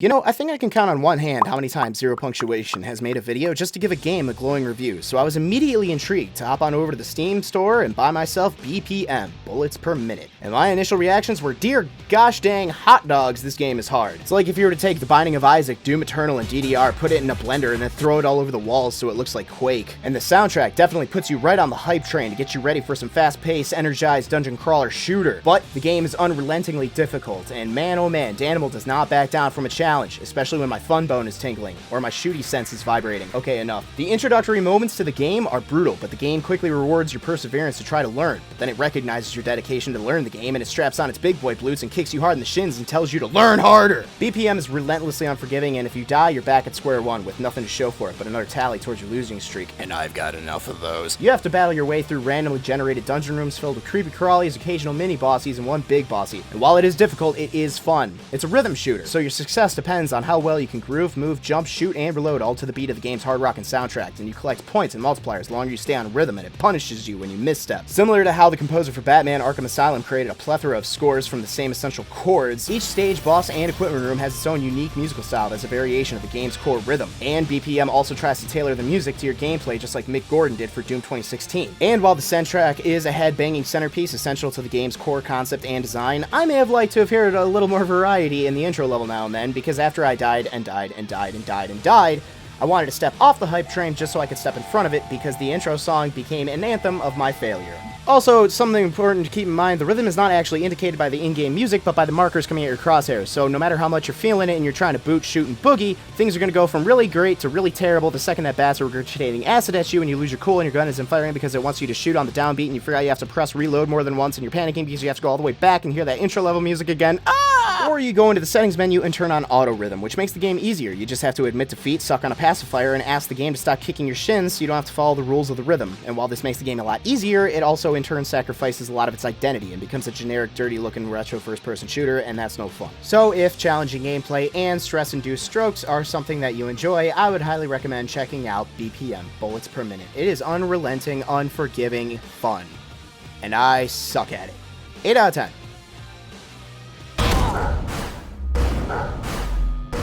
You know, I think I can count on one hand how many times Zero Punctuation has made a video just to give a game a glowing review, so I was immediately intrigued to hop on over to the Steam store and buy myself BPM, bullets per minute. And my initial reactions were, dear gosh dang hot dogs, this game is hard. It's like if you were to take The Binding of Isaac, Doom Eternal, and DDR, put it in a blender, and then throw it all over the walls so it looks like Quake. And the soundtrack definitely puts you right on the hype train to get you ready for some fast-paced, energized dungeon crawler shooter. But the game is unrelentingly difficult, and man oh man, Danimal does not back down from a challenge, especially when my fun bone is tingling, or my shooty sense is vibrating. Okay, enough. The introductory moments to the game are brutal, but the game quickly rewards your perseverance to try to learn. But then it recognizes your dedication to learn the game, and it straps on its big boy boots and kicks you hard in the shins and tells you to learn harder! BPM is relentlessly unforgiving, and if you die, you're back at square one with nothing to show for it but another tally towards your losing streak. And I've got enough of those. You have to battle your way through randomly generated dungeon rooms filled with creepy crawlies, occasional mini-bossies, and one big bossy. And while it is difficult, it is fun. It's a rhythm shooter, so your success depends on how well you can groove, move, jump, shoot, and reload all to the beat of the game's hard rockin' soundtrack, and you collect points and multipliers the longer you stay on rhythm, and it punishes you when you misstep. Similar to how the composer for Batman Arkham Asylum created a plethora of scores from the same essential chords, each stage, boss, and equipment room has its own unique musical style that's a variation of the game's core rhythm. And BPM also tries to tailor the music to your gameplay just like Mick Gordon did for Doom 2016. And while the soundtrack is a head-banging centerpiece essential to the game's core concept and design, I may have liked to have heard a little more variety in the intro level now and then, because after I died, I wanted to step off the hype train just so I could step in front of it, because the intro song became an anthem of my failure. Also, something important to keep in mind, the rhythm is not actually indicated by the in-game music, but by the markers coming at your crosshairs, so no matter how much you're feeling it and you're trying to boot, shoot, and boogie, things are going to go from really great to really terrible the second that bats are regurgitating acid at you and you lose your cool and your gun isn't firing because it wants you to shoot on the downbeat and you figure out you have to press reload more than once and you're panicking because you have to go all the way back and hear that intro level music again. Or you go into the settings menu and turn on auto rhythm, which makes the game easier. You just have to admit defeat, suck on a pacifier, and ask the game to stop kicking your shins so you don't have to follow the rules of the rhythm. And while this makes the game a lot easier, it also in turn sacrifices a lot of its identity and becomes a generic, dirty-looking retro first-person shooter, and that's no fun. So if challenging gameplay and stress-induced strokes are something that you enjoy, I would highly recommend checking out BPM, bullets per minute. It is unrelenting, unforgiving fun. And I suck at it. 8 out of 10.